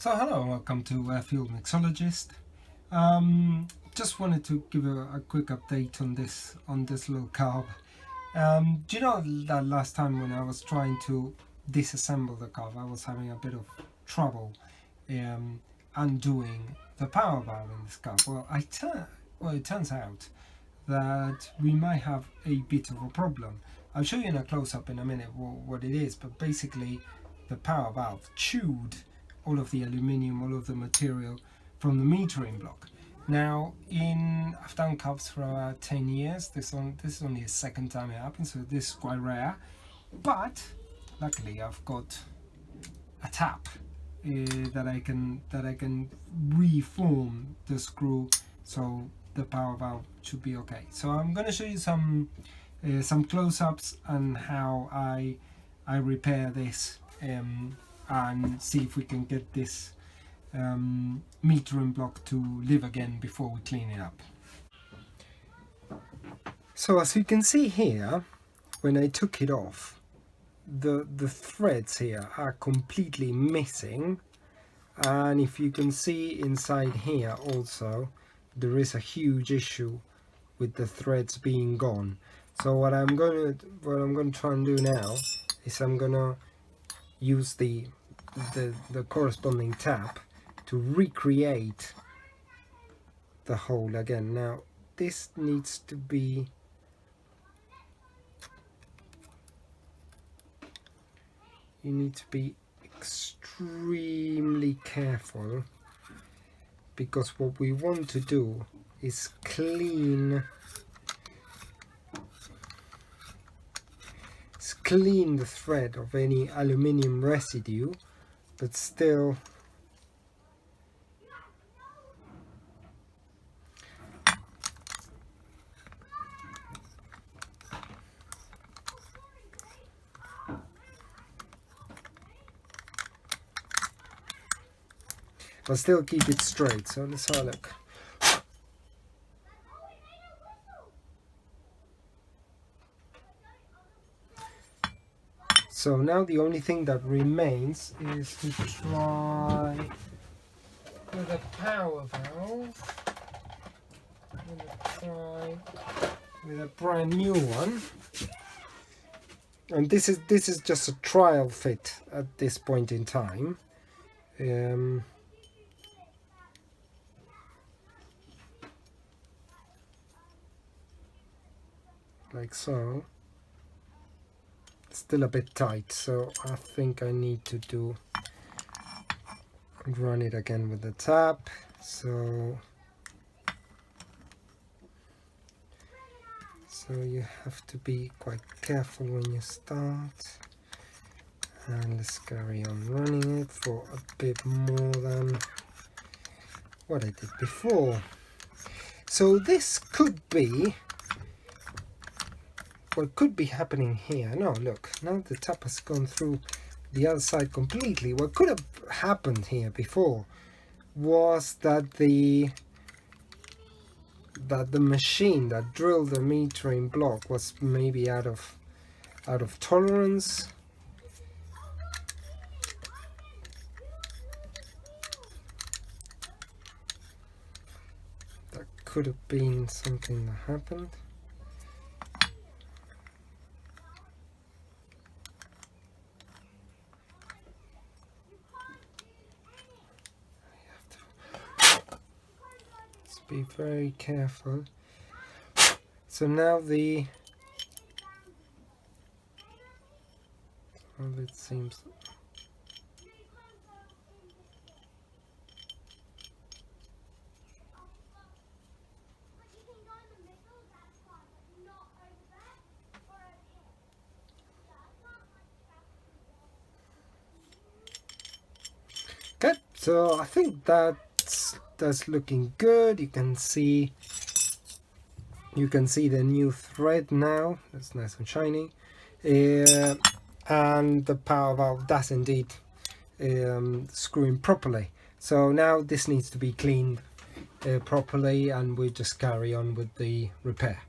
So hello, welcome to Field Mixologist. Just wanted to give a quick update on this little carb. Do you know that last time when I was trying to disassemble the carb, I was having a bit of trouble undoing the power valve in this carb? Well, it turns out that we might have a bit of a problem. I'll show you in a close-up in a minute what it is, but basically the power valve chewed all of the aluminium, all of the material from the metering block. Now, I've done carbs for about 10 years. This is only the second time it happens, so this is quite rare. But luckily, I've got a tap that I can reform the screw, so the power valve should be okay. So I'm going to show you some close-ups and how I repair this. And see if we can get this metering block to live again before we clean it up. So as you can see here, when I took it off, the threads here are completely missing, and if you can see inside here also, there is a huge issue with the threads being gone. So what I'm going to try and do now is I'm going to use the corresponding tap to recreate the hole again. Now this needs to be you need to be extremely careful, because what we want to do is clean the thread of any aluminium residue, but still keep it straight. So let's have a look. So now the only thing that remains is to try with a power valve. I'm going to try with a brand new one. And this is just a trial fit at this point in time. Like so. Still a bit tight, so I think I need to run it again with the tap. So you have to be quite careful when you start, and let's carry on running it for a bit more than what I did before. So this could be what could be happening here. No, look, now the tap has gone through the other side completely. What could have happened here before was that the machine that drilled the metering block was maybe out of tolerance. That could have been something that happened. Be very careful. So now it seems okay. So I think that's looking good. You can see the new thread now. That's nice and shiny, and the power valve does indeed screw in properly. So now this needs to be cleaned properly, and we just carry on with the repair.